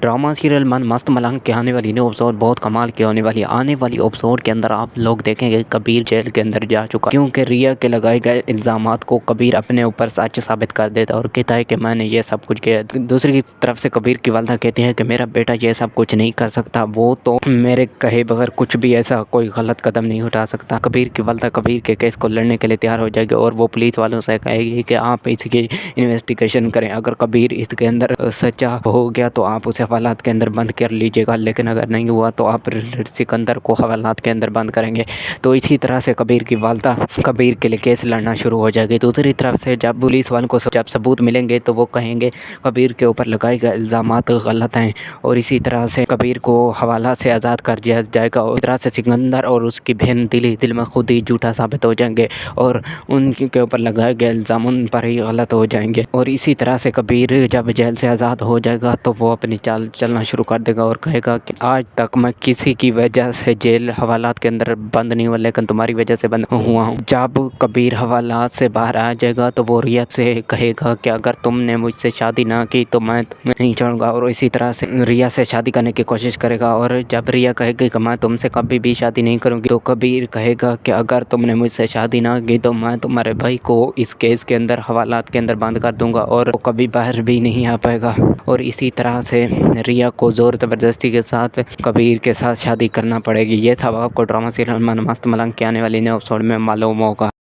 Drama serial मन मस्त मलंग के आने वाली न्यू एपिसोड बहुत कमाल की होने वाली है। आने वाली एपिसोड के अंदर आप लोग देखेंगे कबीर जेल के अंदर जा चुका, क्योंकि रिया के लगाए गए इल्जामात को कबीर अपने ऊपर सच साबित कर देता और कहता है कि मैंने ये सब कुछ किया। दूसरी तरफ से कबीर की वालदा कहती है कि मेरा बेटा ये सब कुछ नहीं कर सकता, वो तो मेरे कहे बगैर कुछ भी ऐसा कोई गलत कदम नहीं उठा सकता। कबीर की वालदा कबीर के केस को लड़ने के लिए तैयार हो जाएगी और वो पुलिस वालों से कहेगी कि आप इसकी इन्वेस्टिगेशन करें, अगर कबीर इसके अंदर सच्चा हो गया तो आप उसे हवालात के अंदर बंद कर लीजिएगा, लेकिन अगर नहीं हुआ तो आप सिकंदर को हवालात के अंदर बंद करेंगे। तो इसी तरह से कबीर की वालदा कबीर के लिए केस लड़ना शुरू हो जाएगी। दूसरी तरफ से जब पुलिस वालों को जब सबूत मिलेंगे तो वो कहेंगे कबीर के ऊपर लगाए गए इल्ज़ामात गलत हैं और इसी तरह से कबीर को हवाला से आज़ाद कर दिया जाएगा। और इस तरह से सिकंदर और उसकी बहन दिल में खुद ही झूठा साबित हो जाएंगे और उनके ऊपर लगाए गए इल्ज़ाम उन पर ही गलत हो जाएंगे। और इसी तरह से कबीर जब जेल से आज़ाद हो जाएगा तो वो अपनी चाल चलना शुरू कर देगा और कहेगा कि आज तक मैं किसी की वजह से जेल हवालात के अंदर बंद नहीं हुआ, लेकिन तुम्हारी वजह से बंद हुआ हूँ। जब कबीर हवालात से बाहर आ जाएगा तो वो रिया से कहेगा कि अगर तुमने मुझसे शादी ना की तो मैं तुम्हें नहीं छोड़ूंगा, और इसी तरह से रिया से शादी करने की कोशिश करेगा। और जब रिया कहेगी कि मैं तुमसे कभी भी शादी नहीं करूँगी तो कबीर कहेगा कि अगर तुमने मुझसे शादी ना की तो मैं तुम्हारे भाई को इस केस के अंदर हवालात के अंदर बंद कर दूंगा और वो कभी बाहर भी नहीं आ पाएगा। और इसी तरह से रिया को ज़ोर ज़बरदस्ती के साथ कबीर के साथ शादी करना पड़ेगी। ये सब आपको ड्रामा सीरियल मन मस्त मलंग के आने वाली नए एपिसोड में मालूम होगा।